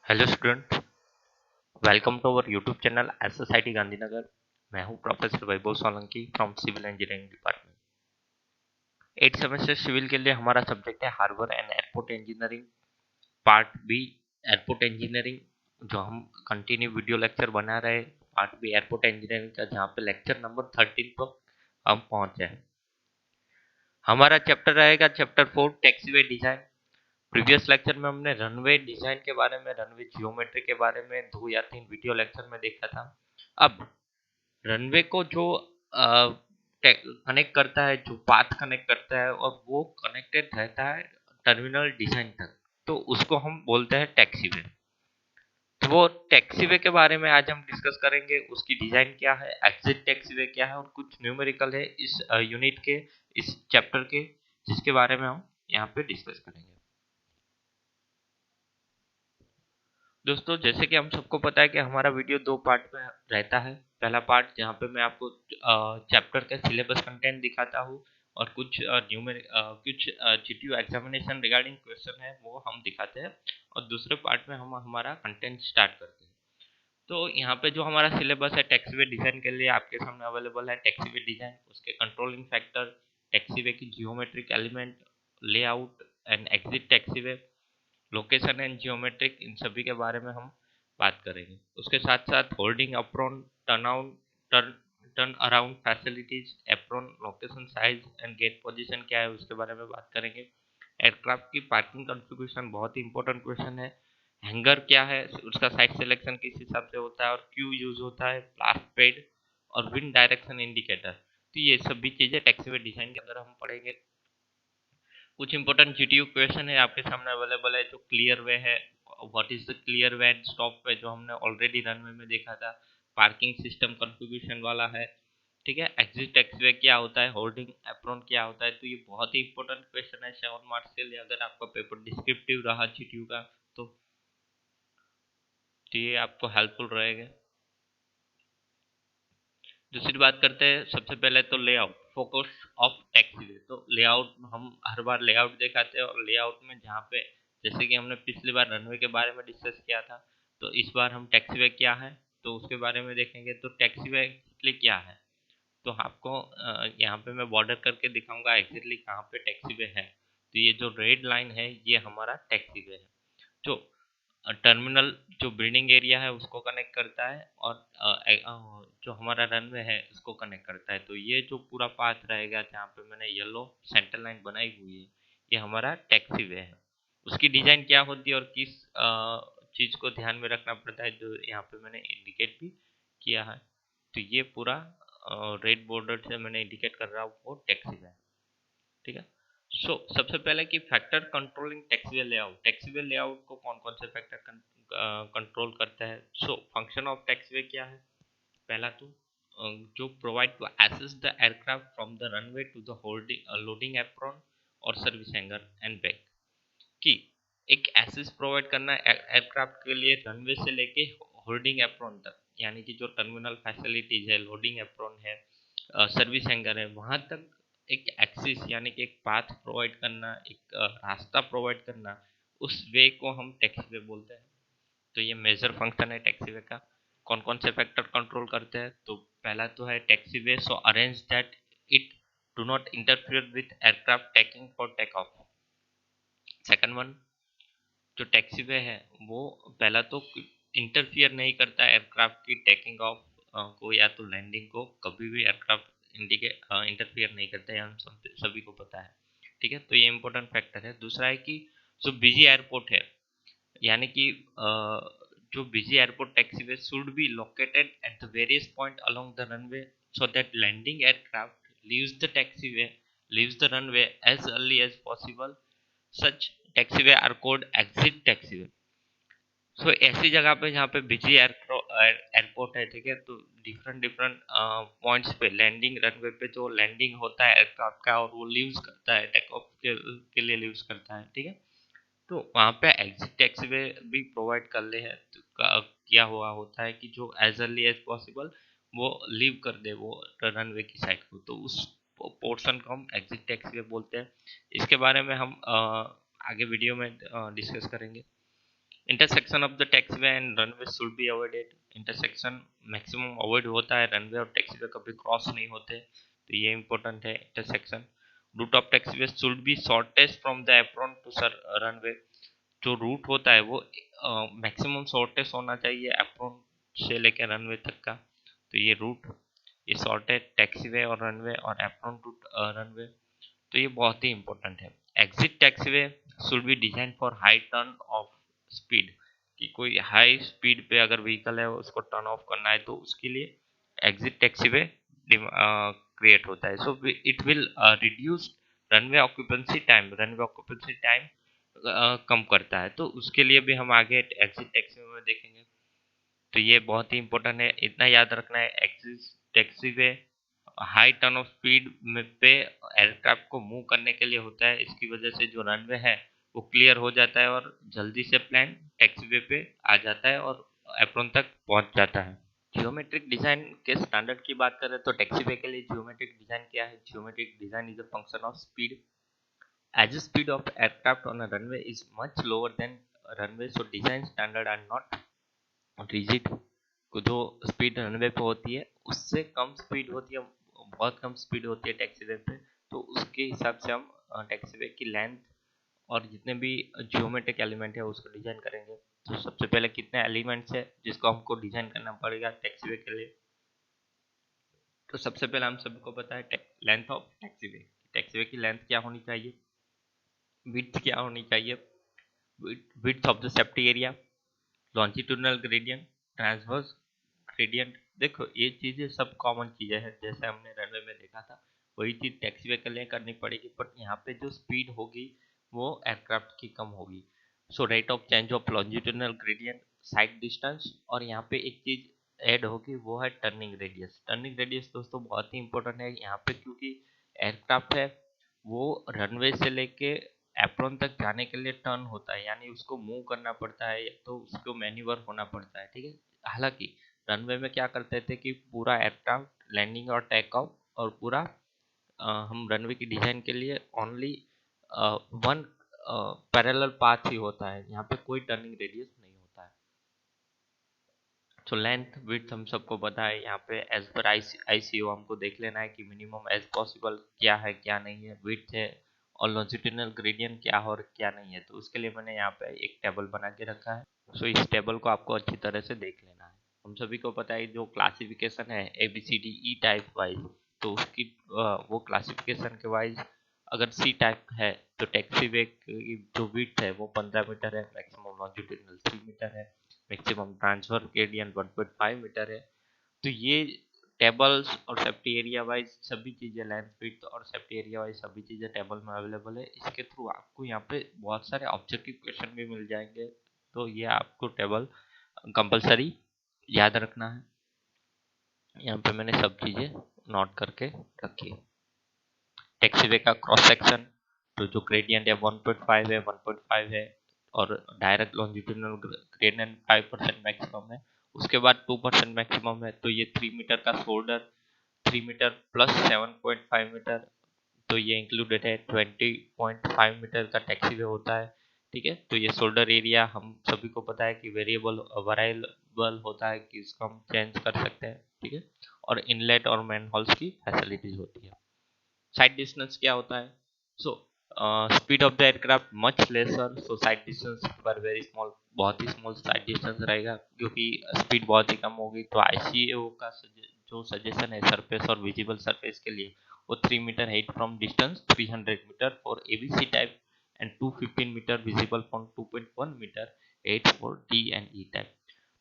Hello student, welcome to our YouTube channel SSIT Gandhinagar. मैं हूं professor Vaibhav Solanki from civil engineering department. 8 semester civil के लिए हमारा सब्जेक्ट है harbour and airport engineering part B. Airport engineering जो हम कंटिन्यू वीडियो लेक्चर बना रहे हैं, पार्ट बी एयरपोर्ट इंजीनियरिंग का, जहाँ पे लेक्चर नंबर 13 पर हम पहुंचे हैं। हमारा चैप्टर रहेगा chapter 4 taxiway design. Previous lecture में हमने रनवे डिजाइन के बारे में, रनवे जियोमेट्री के बारे में 2 या 3 वीडियो लेक्चर में देखा था। अब रनवे को जो कनेक्ट करता है, जो पाथ कनेक्ट करता है और वो कनेक्टेड रहता है टर्मिनल डिजाइन तक, तो उसको हम बोलते हैं टैक्सीवे। तो वो टैक्सीवे के बारे में आज हम डिस्कस करेंगे। उसकी डिजाइन क्या है, एग्जिट टैक्सीवे क्या है, और कुछ न्यूमेरिकल है इस यूनिट के, इस चैप्टर के, जिसके बारे में हम यहाँ पे डिस्कस करेंगे। दोस्तों, जैसे कि हम सबको पता है कि हमारा वीडियो 2 पार्ट में रहता है। पहला पार्ट जहाँ पे मैं आपको चैप्टर का सिलेबस कंटेंट दिखाता हूँ और कुछ कुछ जीटीयू एग्जामिनेशन रिगार्डिंग क्वेश्चन है वो हम दिखाते हैं, और दूसरे पार्ट में हम हमारा कंटेंट स्टार्ट करते हैं। तो यहाँ पे जो हमारा सिलेबस है टैक्सीवे डिजाइन के लिए आपके सामने अवेलेबल है। टैक्सीवे डिजाइन, उसके कंट्रोलिंग फैक्टर, टैक्सीवे की geometric element, layout and exit taxiway, location and geometric, इन सभी के बारे में हम बात करेंगे। उसके साथ साथ holding apron, turn turn around facilities, apron location size and gate position क्या है उसके बारे में बात करेंगे। एयरक्राफ्ट की पार्किंग कॉन्फ़िगरेशन बहुत ही इंपॉर्टेंट क्वेश्चन है। हैंगर क्या है, उसका साइज सिलेक्शन किस हिसाब से होता है और क्यों यूज होता है, ब्लास्ट पैड और विंड डायरेक्शन इंडिकेटर। तो ये सभी चीजें टैक्सीवे डिजाइन के अंदर हम पढ़ेंगे। कुछ इंपॉर्टेंट जीटीयू क्वेश्चन है आपके सामने अवेलेबल है। जो क्लियर वे है, what is the clear way and stop way, जो हमने ऑलरेडी रनवे में देखा था। पार्किंग सिस्टम कॉन्फ़िगरेशन वाला है, ठीक है। एग्जिट टैक्सीवे क्या होता है, होल्डिंग एप्रोन क्या होता है। तो ये बहुत ही इंपॉर्टेंट क्वेश्चन है 7 मार्क्स के लिए, अगर आपका पेपर डिस्क्रिप्टिव रहा जीटीयू का तो ये आपको हेल्पफुल रहेगा। दूसरी बात करते हैं, सबसे पहले तो लेआउट, फोकस ऑफ टैक्सीवे। तो लेआउट हम हर बार लेआउट दिखाते हैं, और लेआउट में जहाँ पे, जैसे कि हमने पिछली बार रनवे के बारे में डिस्कस किया था, तो इस बार हम टैक्सीवे क्या है तो उसके बारे में देखेंगे। तो टैक्सीवे एग्जैक्टली क्या है, तो आपको यहाँ पे मैं बॉर्डर करके दिखाऊंगा एग्जैक्टली कहाँ पे टैक्सीवे है। तो ये जो रेड लाइन है ये हमारा टैक्सीवे है, जो टर्मिनल, जो बिल्डिंग एरिया है उसको कनेक्ट करता है, और जो हमारा रनवे है उसको कनेक्ट करता है। तो ये जो पूरा पाथ रहेगा जहाँ पे मैंने येलो सेंटर लाइन बनाई हुई है, ये हमारा टैक्सीवे है। उसकी डिजाइन क्या होती है और किस चीज को ध्यान में रखना पड़ता है, जो यहाँ पे मैंने इंडिकेट भी किया है। तो ये पूरा रेड बॉर्डर से मैंने इंडिकेट कर रहा हूँ वो टैक्सीवे है, ठीक है। सबसे पहले कि factor controlling taxiway layout. Taxiway layout को कौन कौन से फैक्टर कंट्रोल करता है। फंक्शन ऑफ टैक्सीवे क्या है, पहला तो जो provide to access the aircraft from the runway to the holding loading apron और सर्विस हैंगर एंड बैक। कि एक एसेस प्रोवाइड करना एयरक्राफ्ट के लिए रनवे से लेके होल्डिंग एप्रॉन तक, यानी कि जो टर्मिनल फैसिलिटीज है, लोडिंग एप्रॉन है, सर्विस हैंगर है, वहां तक एक एक्सिस यानी कि एक पाथ प्रोवाइड करना, एक रास्ता प्रोवाइड करना, उस वे को हम टैक्सीवे बोलते हैं। तो ये मेजर फंक्शन है टैक्सीवे का। कौन कौन से फैक्टर कंट्रोल करते हैं, तो पहला तो है taxiway so arrange that it do not interfere with aircraft taking for take off. Second one, जो टैक्सीवे है वो पहला तो इंटरफियर नहीं करता एयरक्राफ्ट की टेकिंग ऑफ को या तो लैंडिंग को, कभी भी एयरक्राफ्ट इंटरफियर नहीं करता है, हम सभी को पता है, ठीक है। तो ये इंपॉर्टेंट फैक्टर है। दूसरा है कि जो बिजी एयरपोर्ट है, यानी कि जो busy airport taxiway should be located at the various point along the runway so that landing aircraft leaves the runway as early as possible. Such taxiway are called exit taxiway. ऐसी जगह पे जहाँ पे busy airport है, ठीक है, तो different different points पे लैंडिंग, रनवे पे जो लैंडिंग होता है एयरक्राफ्ट का और वो लीव्स करता है, टेक ऑफ के लिए लीव्स करता है, ठीक है। तो वहाँ पे एग्जिट टैक्सीवे भी प्रोवाइड कर ले है। तो क्या हुआ होता है कि जो एज अर्ली एज पॉसिबल वो लीव कर दे वो रनवे की साइड को, तो उस पोर्शन को हम एग्जिट टैक्सीवे बोलते हैं। इसके बारे में हम आगे वीडियो में डिस्कस करेंगे। Intersection of the taxiway and runway should be avoided. Intersection maximum avoid होता है, रनवे और टैक्सीवे कभी क्रॉस नहीं होते, तो ये इंपॉर्टेंट है intersection. Route of taxiway should be shortest from the apron to sir runway. जो रूट होता है वो मैक्सिमम शॉर्टेस्ट होना चाहिए एप्रॉन से लेकर रनवे तक का। तो ये रूट, ये शॉर्टेस्ट टैक्सीवे और रनवे और एप्रॉन टू रनवे, तो ये बहुत ही इंपॉर्टेंट है। Exit taxiway should B design for high turn off speed, कि कोई हाई स्पीड पे अगर व्हीकल है उसको टर्न ऑफ करना है तो उसके लिए एग्जिट टैक्सीवे क्रिएट होता है। So it will reduce runway occupancy time, runway occupancy time कम करता है, तो उसके लिए भी हम आगे एग्जिट टैक्सीवे में देखेंगे। तो ये बहुत ही इंपॉर्टेंट है, इतना याद रखना है। Exit taxiway high turn off speed पे एयरक्राफ्ट को मूव करने के लिए होता है, इसकी वजह से जो रनवे है वो क्लियर हो जाता है और जल्दी से प्लेन टैक्सीवे पे आ जाता है और एप्रोन तक पहुंच जाता है। जियोमेट्रिक डिजाइन के स्टैंडर्ड की बात करें तो टैक्सीवे के लिए जियोमेट्रिक डिजाइन क्या है? Geometric design is a function of speed. As the speed of aircraft on a runway is much lower than runway, so design standard are not rigid। जो स्पीड रनवे पे होती है उससे कम speed होती है, बहुत कम स्पीड होती है टैक्सीवे पे, तो उसके हिसाब से हम टैक्सीवे की लेंथ और जितने भी जियोमेट्रिक एलिमेंट है उसको डिजाइन करेंगे। तो सबसे पहले कितने एलिमेंट्स है जिसको हमको डिजाइन करना पड़ेगा टैक्सीवे के लिए? तो सबसे पहले हम सबको पता है लेंथ ऑफ टैक्सीवे। टैक्सीवे की लेंथ क्या होनी चाहिए, विड्थ क्या होनी चाहिए, width of the safety area, longitudinal gradient, transverse gradient. देखो ये चीजें सब कॉमन चीजें हैं, जैसे हमने रनवे में देखा था वही चीज टैक्सीवे के लिए करनी पड़ेगी, बट यहाँ पे जो स्पीड होगी वो एयरक्राफ्ट की कम होगी। So rate of change of longitudinal gradient, side distance, और यहाँ पे एक चीज ऐड होगी वो है टर्निंग रेडियस। टर्निंग रेडियस दोस्तों बहुत ही इंपॉर्टेंट है यहाँ पे, क्योंकि एयरक्राफ्ट है वो रनवे से लेके एप्रोन तक जाने के लिए टर्न होता है, यानी उसको मूव करना पड़ता है तो उसको मैन्यूवर होना पड़ता है, ठीक है। हालांकि रनवे में क्या करते थे कि पूरा एयरक्राफ्ट लैंडिंग और टेक ऑफ और पूरा हम रनवे की डिजाइन के लिए ओनली वन पैरेलल पाथ ही होता है, यहाँ पे कोई टर्निंग रेडियस नहीं होता है। तो लेंथ विड्थ हम सबको पता है, यहाँ पे एज पर आईसीओ हमको देख लेना है कि मिनिमम एज पॉसिबल क्या है क्या नहीं है, विड्थ है, और लॉन्जिट्यूडनल ग्रेडियंट क्या है और क्या नहीं है। तो उसके लिए मैंने यहाँ पे एक टेबल बना के रखा है। सो इस टेबल को आपको अच्छी तरह से देख लेना है। हम सभी को पता है जो क्लासिफिकेशन है ABCDE टाइप वाइज, तो उसकी वो क्लासिफिकेशन के वाइज अगर सी टाइप है तो टैक्सीवे की जो विड्थ है वो 15 मीटर है, मैक्सिमम लॉन्जिट्यूडनल 3 मीटर है, मैक्सिमम ट्रांसफर ग्रेडियंट 1.5 मीटर है। तो ये टेबल्स और सेफ्टी एरिया वाइज सभी चीजें, लेंथ विड्थ और सेफ्टी एरिया वाइज सभी चीजें टेबल में अवेलेबल है। इसके थ्रू आपको यहाँ पे बहुत सारे ऑब्जेक्टिव क्वेश्चन भी मिल जाएंगे, तो ये आपको टेबल कंपलसरी याद रखना है। यहाँ पे मैंने सब चीजें नोट करके रखी है। टैक्सीवे का क्रॉस सेक्शन, तो जो ग्रेडियंट है 1.5 है, 1.5 है, और डायरेक्ट लॉन्जिट्यूडनल ग्रेडियंट 5% मैक्सिमम है, उसके बाद 2% मैक्सिमम है, तो ये 3 मीटर का शोल्डर, 3 मीटर प्लस 7.5 मीटर, तो ये इंक्लूडेड है। 20.5 मीटर का टैक्सीवे होता है, ठीक है। तो ये शोल्डर एरिया हम सभी को पता है कि वेरिएबल होता है कि इसको हम चेंज कर सकते हैं, ठीक है। और इनलेट और मैन होल्स की फैसिलिटीज होती है। साइड डिस्टेंस क्या होता है? So speed of the aircraft much laser, so side distance पर वेरी स्मॉल, बहुत ही स्मॉल साइड डिस्टेंस रहेगा, क्योंकि स्पीड बहुत ही कम होगी। तो आईसीएओ का जो सजेशन है सरफेस और विजिबल सरफेस के लिए, वो 3 meter height from distance 300 meter for ABC type and 215 meter visible from 2.1 meter height for D and E type.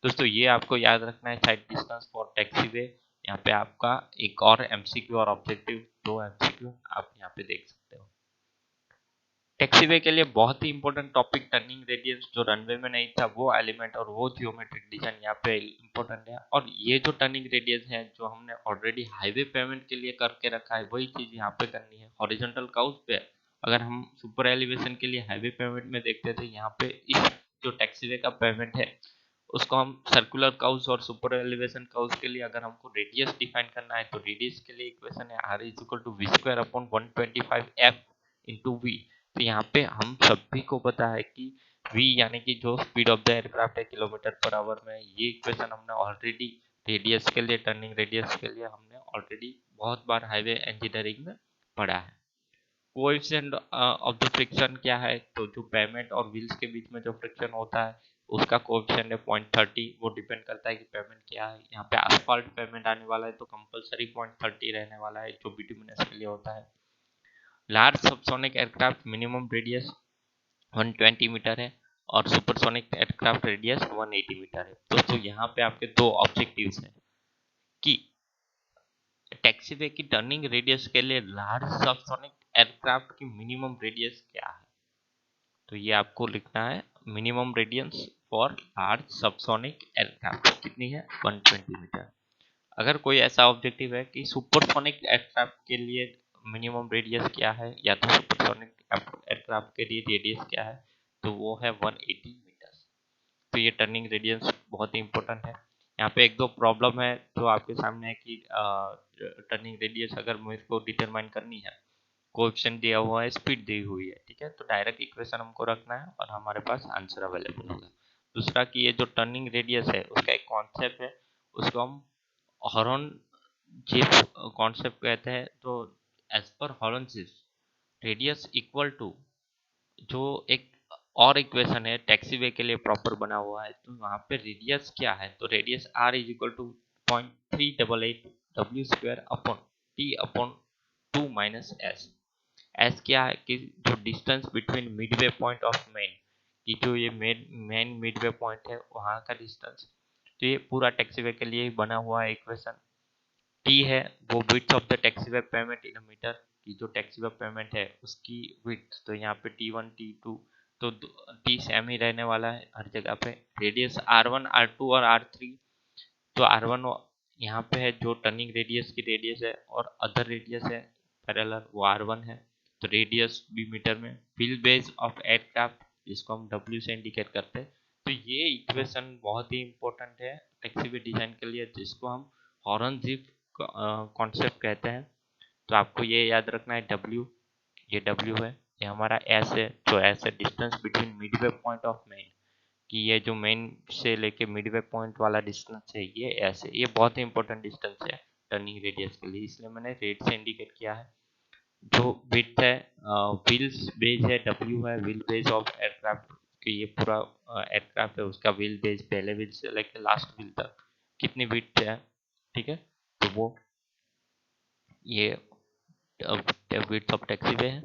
दोस्तों ये आपको याद रखना है साइड डिस्टेंस फॉर टैक्सीवे। यहाँ पे आपका एक और एमसीक्यू और ऑब्जेक्टिव, दो एमसीक्यू आप यहाँ पे देख सकते हो। टैक्सीवे के लिए बहुत ही इंपॉर्टेंट टॉपिक टर्निंग रेडियस, जो रनवे में नहीं था वो एलिमेंट और वो जियोमेट्रिक डिजाइन यहाँ पे इंपॉर्टेंट है। और ये जो टर्निंग रेडियस है जो हमने ऑलरेडी हाईवे पेमेंट के लिए करके रखा है वही चीज यहाँ पे करनी है। हॉरिजॉन्टल काउस पे अगर हम सुपर एलिवेशन के लिए हाईवे पेमेंट में देखते थे, यहाँ पे इस जो टैक्सीवे का पेमेंट है उसको हम सर्कुलर काउस और सुपर एलिवेशन काउस के लिए अगर हमको रेडियस डिफाइन करना है तो रेडियस के लिए इक्वेशन है r is equal to V square upon 125 f into V. तो यहाँ पे हम सभी को पता है कि v यानी कि जो स्पीड ऑफ द एयरक्राफ्ट है किलोमीटर पर आवर में, ये इक्वेशन हमने ऑलरेडी रेडियस के लिए, टर्निंग रेडियस के लिए हमने ऑलरेडी बहुत बार हाईवे इंजीनियरिंग में पढ़ा है। कोएफिशिएंट ऑफ द फ्रिक्शन क्या है, तो जो पेमेंट और व्हील्स के बीच में जो फ्रिक्शन होता है उसका कोएफिशिएंट है 0.30। वो डिपेंड करता है कि पेमेंट क्या है। यहाँ पे आसफाल्ट पेमेंट आने वाला है तो कंपलसरी 0.30 रहने वाला है, जो बिटुमिनस के लिए होता है। Large subsonic aircraft minimum radius 120 meter है और सुपरसोनिक एयरक्राफ्ट रेडियस 180 मीटर है। दोस्तों यहाँ पे आपके दो ऑब्जेक्टिव्स हैं कि टैक्सीवे की टर्निंग रेडियस के लिए लार्ज सबसोनिक एयरक्राफ्ट की मिनिमम रेडियस क्या है। तो ये आपको लिखना है minimum radius for large subsonic aircraft कितनी है, 120 मीटर। अगर कोई ऐसा ऑब्जेक्टिव है कि सुपरसोनिक एयरक्राफ्ट के लिए मिनिमम रेडियस क्या है या तो सुपरसोनिक एयरक्राफ्ट के लिए रेडियस क्या है, तो वो है 180 मीटर। तो ये टर्निंग रेडियस बहुत ही इंपॉर्टेंट है। यहाँ पे एक दो प्रॉब्लम है जो आपके सामने है कि टर्निंग रेडियस अगर मुझे को डिटरमाइन करनी है, कोएफिशिएंट दिया हुआ है, स्पीड दी हुई है, ठीक है, तो डायरेक्ट इक्वेशन हमको रखना है और हमारे पास आंसर अवेलेबल होगा। दूसरा कि ये जो टर्निंग रेडियस है उसका एक कॉन्सेप्ट है, उसको हम हॉर्न जिप कॉन्सेप्ट कहते हैं। तो as per Horonjeff radius equal to जो एक और इक्वेशन है टैक्सीवे के लिए प्रॉपर बना हुआ है, तो वहाँ पे रेडियस क्या है, तो radius r is equal to 0.388 W square upon T upon 2 minus S. S क्या है कि जो distance between midway point of main, कि जो ये मेन मिडवे पॉइंट है वहाँ का डिस्टेंस। तो ये पूरा टैक्सीवे के लिए ही बना हुआ है इक्वेशन। टी है वो width of the taxiway pavement in meter, की जो टैक्सीवे पेमेंट है उसकी विड्थ, तो यहाँ पे T1 T2 तो टी सेम ही रहने वाला है हर जगह पे। रेडियस R1 R2 और R3, तो R1 यहाँ पे है जो टर्निंग रेडियस की रेडियस है और अदर रेडियस है पैरेलल वो R1 है। तो रेडियस भी मीटर में। व्हील बेस ऑफ एयरक्राफ्ट जिसको हम W से इंडिकेट करते हैं। तो ये इक्वेशन बहुत ही इंपॉर्टेंट है टैक्सीवे डिजाइन के लिए, जिसको हम हॉर्न जिप कॉन्सेप्ट कहते हैं। तो आपको ये याद रखना है W, ये W है, ये हमारा S है, जो S है distance between midway point of main, कि ये जो मेन से लेके मिडवे पॉइंट वाला डिस्टेंस है ये S है। ये बहुत ही इंपॉर्टेंट डिस्टेंस है टर्निंग रेडियस के लिए, इसलिए मैंने रेड से इंडिकेट किया है। जो विड्थ है व्हील्स बेस है W है, व्हील बेस ऑफ एयरक्राफ्ट, कि ये पूरा एयरक्राफ्ट है उसका व्हील बेस पहले व्हील से लेके लास्ट व्हील तक कितनी विड्थ है, ठीक है, तो वो ये विड्थ ऑफ टैक्सीवे है।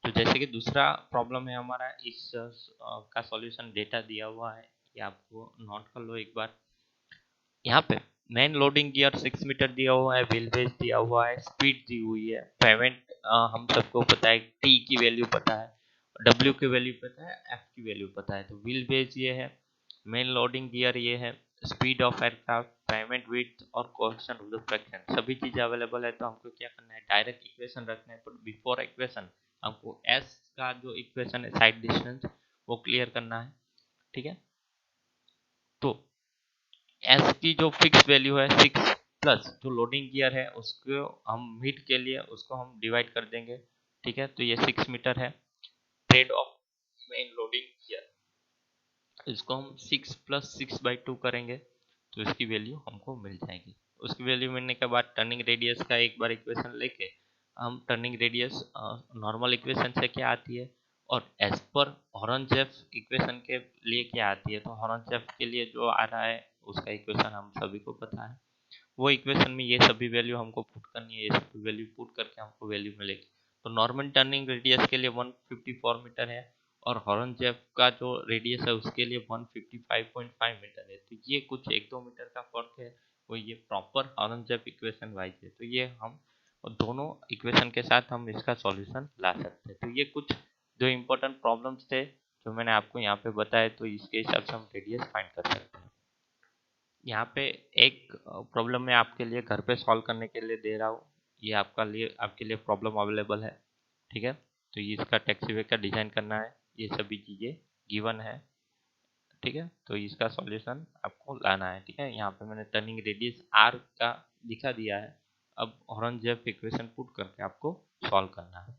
तो जैसे कि दूसरा प्रॉब्लम है हमारा, इस का सॉल्यूशन डेटा दिया हुआ है, ये आपको नोट कर लो एक बार। यहाँ पे मेन लोडिंग गियर 6 मीटर दिया हुआ है, व्हील बेस दिया हुआ है, स्पीड दी हुई है, पेमेंट हम सबको पता है, टी की वैल्यू पता है, डब्ल्यू की वैल्यू पता है, एफ की वैल्यू पता है। तो व्हील बेस ये है, मेन लोडिंग गियर ये है, speed of aircraft, payment width और कोएफिशिएंट ऑफ द फ्रैक्शन, सभी चीजें अवेलेबल है। तो हमको क्या करना है, डायरेक्ट इक्वेशन रखना है। तो बिफोर इक्वेशन हमको एस का जो इक्वेशन है साइड डिस्टेंस वो क्लियर करना है, ठीक है। तो एस की जो फिक्स वैल्यू है 6 प्लस जो लोडिंग गियर है उसको हम मीट के लिए उसको हम डिवाइड कर देंगे, ठीक है। तो ये 6 मीटर है, trade off main loading gear, इसको हम 6 प्लस 6/2 करेंगे तो इसकी वैल्यू हमको मिल जाएगी। उसकी वैल्यू मिलने के बाद टर्निंग रेडियस का एक बार इक्वेशन लेके हम टर्निंग रेडियस नॉर्मल इक्वेशन से क्या आती है और एज पर हॉर्नजेफ इक्वेशन के लिए क्या आती है। तो हॉर्नजेफ के लिए जो आ रहा है उसका इक्वेशन हम सभी को पता है, वो इक्वेशन में ये सभी वैल्यू हमको पुट करनी है, ये सभी वैल्यू पुट करके हमको वैल्यू मिलेगी। तो नॉर्मल टर्निंग रेडियस के लिए 154 मीटर है और हॉर्नजेफ का जो रेडियस है उसके लिए 155.5 मीटर है। तो ये कुछ 1-2 मीटर का फर्क है, वो ये प्रॉपर हॉर्नजेफ इक्वेशन वाइज है। तो ये हम दोनों इक्वेशन के साथ हम इसका सॉल्यूशन ला सकते हैं। तो ये कुछ जो इम्पोर्टेंट प्रॉब्लम्स थे जो मैंने आपको यहाँ पे बताए, तो इसके हिसाब से हम रेडियस फाइंड कर सकते हैं। यहाँ पे एक प्रॉब्लम मैं आपके लिए घर पे सॉल्व करने के लिए दे रहा हूँ, ये आपके लिए प्रॉब्लम अवेलेबल है, ठीक है। तो ये इसका टैक्सीवे का डिजाइन करना है, ये सभी चीज़ें गिवन है, ठीक है। तो इसका सॉल्यूशन आपको लाना है, ठीक है। यहाँ पे मैंने टर्निंग रेडियस आर का दिखा दिया है, अब हॉर्नजेफ इक्वेशन पुट करके आपको सॉल्व करना है।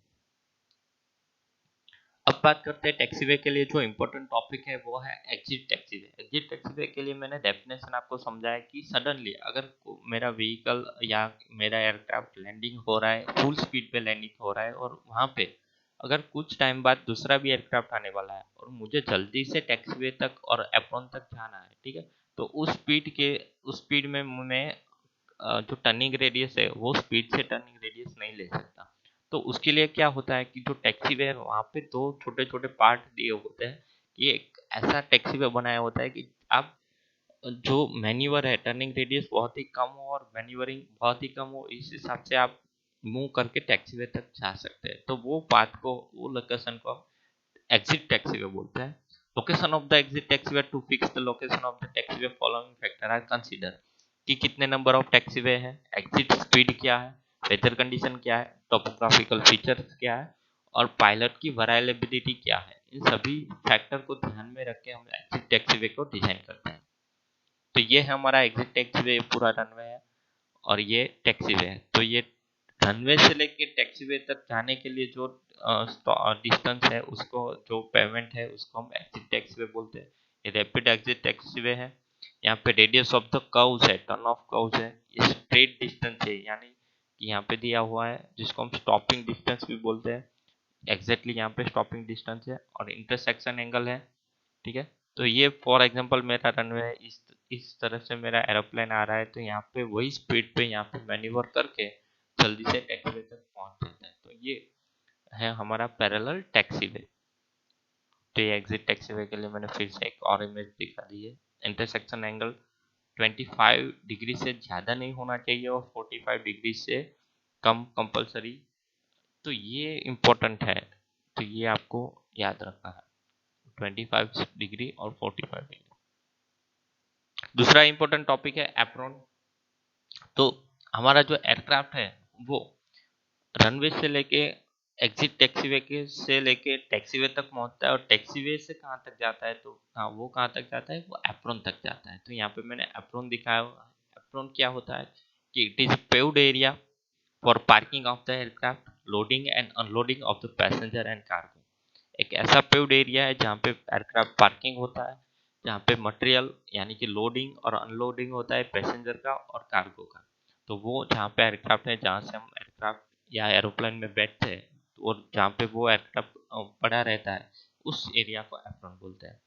अब बात करते हैं टैक्सीवे के लिए जो इम्पोर्टेंट टॉपिक है वो है एग्जिट टैक्सीवे। एग्जिट टैक्सीवे के लिए मैंने डेफिनेशन आपको समझाया कि सडनली अगर मेरा व्हीकल या मेरा एयरक्राफ्ट लैंडिंग हो रहा है, फुल स्पीड पे लैंडिंग हो रहा है और वहाँ पे अगर कुछ टाइम बाद दूसरा भी एयरक्राफ्ट आने वाला है और मुझे जल्दी से टैक्सीवे तक और एप्रॉन तक जाना है, ठीक है, तो उस स्पीड में मैं जो टर्निंग रेडियस है वो स्पीड से टर्निंग रेडियस नहीं ले सकता। तो उसके लिए क्या होता है कि जो टैक्सी वे है वहाँ पे दो छोटे छोटे पार्ट दिए होते हैं। ये एक ऐसा टैक्सी वे बनाया होता है कि आप जो मैन्यूवर है, टर्निंग रेडियस बहुत ही कम हो और मैन्यूवरिंग बहुत ही कम हो, इस हिसाब से आप मूव करके टैक्सी वे तक जा सकते हैं। तो वो पार्ट को, वो लोकेशन को एग्जिट टैक्सी वे बोलते हैं। Location of the exit taxi way, to fix the location of the taxi way following factor are consider, कि कितने नंबर ऑफ टैक्सी वे है, एग्जिट स्पीड क्या है, वेदर कंडीशन क्या है, टोपोग्राफिकल फीचर्स क्या है और पायलट की वराइलेबिलिटी क्या है। इन सभी फैक्टर को ध्यान में रख के हम एग्जिट टैक्सी वे को डिजाइन करते हैं। तो ये है हमारा एग्जिट टैक्सी वे, पूरा रनवे है और ये टैक्सी वे है। तो ये रनवे से लेके टैक्सी वे तक जाने के लिए जो डिस्टेंस है, उसको जो पेमेंट है उसको हम एग्जिट टैक्सी वे बोलते हैं। ये रैपिड एग्जिट टैक्सी वे है। यहाँ पे रेडियस ऑफ द कर्व्स है, टर्न ऑफ कर्व्स है, ये स्ट्रेट डिस्टेंस है, यानी कि यहाँ पे दिया हुआ है जिसको हम स्टॉपिंग डिस्टेंस भी बोलते हैं। एग्जैक्टली यहाँ पे स्टॉपिंग डिस्टेंस है और इंटरसेक्शन एंगल है, ठीक है। तो ये फॉर एग्जांपल मेरा रनवे है, इस तरह से मेरा एरोप्लेन आ रहा है, तो यहाँ पे वही स्पीड पे यहाँ पे मैन्यूवर करके जल्दी से टैक्सीवे तक पहुंच जाता है। तो ये है हमारा पैरेलल टैक्सीवे। तो ये एग्जिट टैक्सीवे के लिए मैंने फिर से एक और इमेज दिखा दी है। इंटरसेक्शन एंगल 25 डिग्री से ज़्यादा नहीं होना चाहिए और 45 डिग्री से कम कंपलसरी। तो ये इम्पोर्टेंट है, तो ये आपको याद रखना है, 25 डिग्री और 45 डिग्री। दूसरा इंपॉर्टेंट टॉपिक है एप्रॉन। तो हमारा जो एयरक्राफ्ट है वो रनवे से लेके एग्जिट टैक्सीवे के से लेके टैक्सीवे तक पहुंचता है और टैक्सीवे से कहाँ तक जाता है, तो हाँ वो कहाँ तक जाता है, वो एप्रॉन तक जाता है। तो यहाँ पे मैंने एप्रॉन दिखाया हुआ है। एप्रॉन क्या होता है कि it is paved area for parking of the aircraft, loading and unloading of the passenger and cargo. एक ऐसा पेव्ड एरिया है जहाँ पे एयरक्राफ्ट पार्किंग होता है, जहाँ पे मटेरियल यानी कि लोडिंग और अनलोडिंग होता है पैसेंजर का और कार्गो का। तो वो जहाँ पे एयरक्राफ्ट है, जहाँ से हम एयरक्राफ्ट या एरोप्लेन में बैठते हैं और जहाँ पे वो एयरक्राफ्ट पड़ा रहता है, उस एरिया को एप्रॉन बोलते हैं।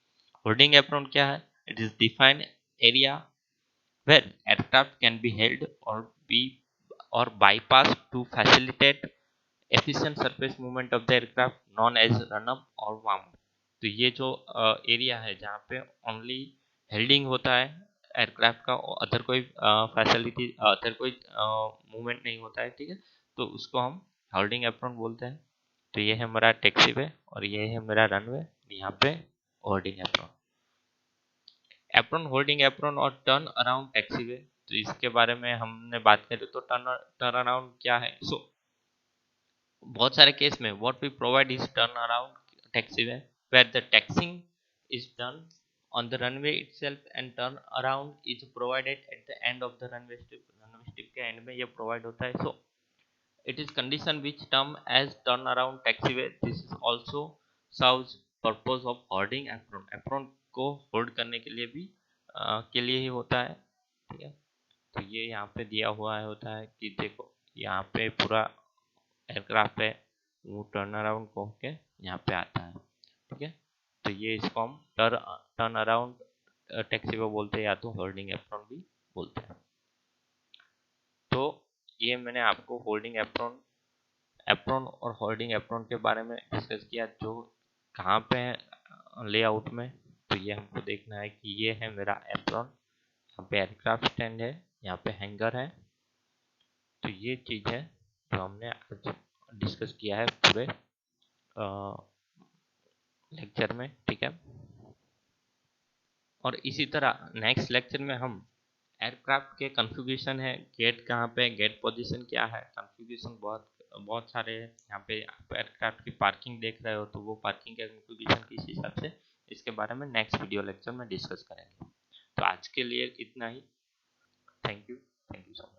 होल्डिंग एप्रॉन क्या है? It is defined area where aircraft can be held or bypassed to facilitate efficient surface movement of the aircraft known as run up और warm up। तो ये जो एरिया है जहाँ पे ओनली हेल्डिंग होता है एयरक्राफ्ट का और अदर कोई फैसिलिटी, अदर कोई मूवमेंट नहीं होता है, ठीक है, तो उसको हम होल्डिंग एप्रॉन बोलते हैं। तो ये है मेरा टैक्सी वे और ये है मेरा रनवे, यहाँ पे holding apron. Apron, holding apron और टर्न अराउंड टैक्सीवे। तो इसके बारे में हमने बात करी तो टर्न अराउंड क्या है। सो बहुत सारे केस में what we provide is turn around taxiway, where the taxiing is done on the runway itself and turn around is provided at the end of the runway strip। runway strip के and में ये provide होता है। सो it is condition which term as turn around taxiway। This is also serves purpose of holding apron। apron को hold करने के लिए भी के लिए ही होता है, ठीक है। तो ये यहाँ पे दिया हुआ है होता है कि देखो यहाँ पे पूरा एयरक्राफ्ट है, वो टर्न अराउंड होके यहाँ पे आता है, ठीक है। तो ये इसको हम टर्न अराउंड टैक्सीवे बोलते हैं या तो होल्डिंग एप्रॉन भी बोलते हैं। तो ये मैंने आपको होल्डिंग एप्रॉन एप्रॉन और होल्डिंग एप्रॉन के बारे में डिस्कस किया, जो कहाँ पे है लेआउट में। तो ये हमको देखना है कि ये है मेरा एप्रॉन, यहाँ पे एयरक्राफ्ट स्टैंड है, यहाँ पे हैंगर है। तो ये चीज़ है जो हमने आज डिस्कस किया है पूरे लेक्चर में, ठीक है। और इसी तरह नेक्स्ट लेक्चर में हम एयरक्राफ्ट के कॉन्फ़िगरेशन है, गेट कहाँ पे, गेट पोजीशन क्या है, कॉन्फ़िगरेशन बहुत बहुत सारे हैं। यहाँ पे आप एयरक्राफ्ट की पार्किंग देख रहे हो, तो वो पार्किंग के कॉन्फ़िगरेशन किस हिसाब से, इसके बारे में नेक्स्ट वीडियो लेक्चर में डिस्कस करेंगे। तो आज के लिए इतना ही। Thank you so much.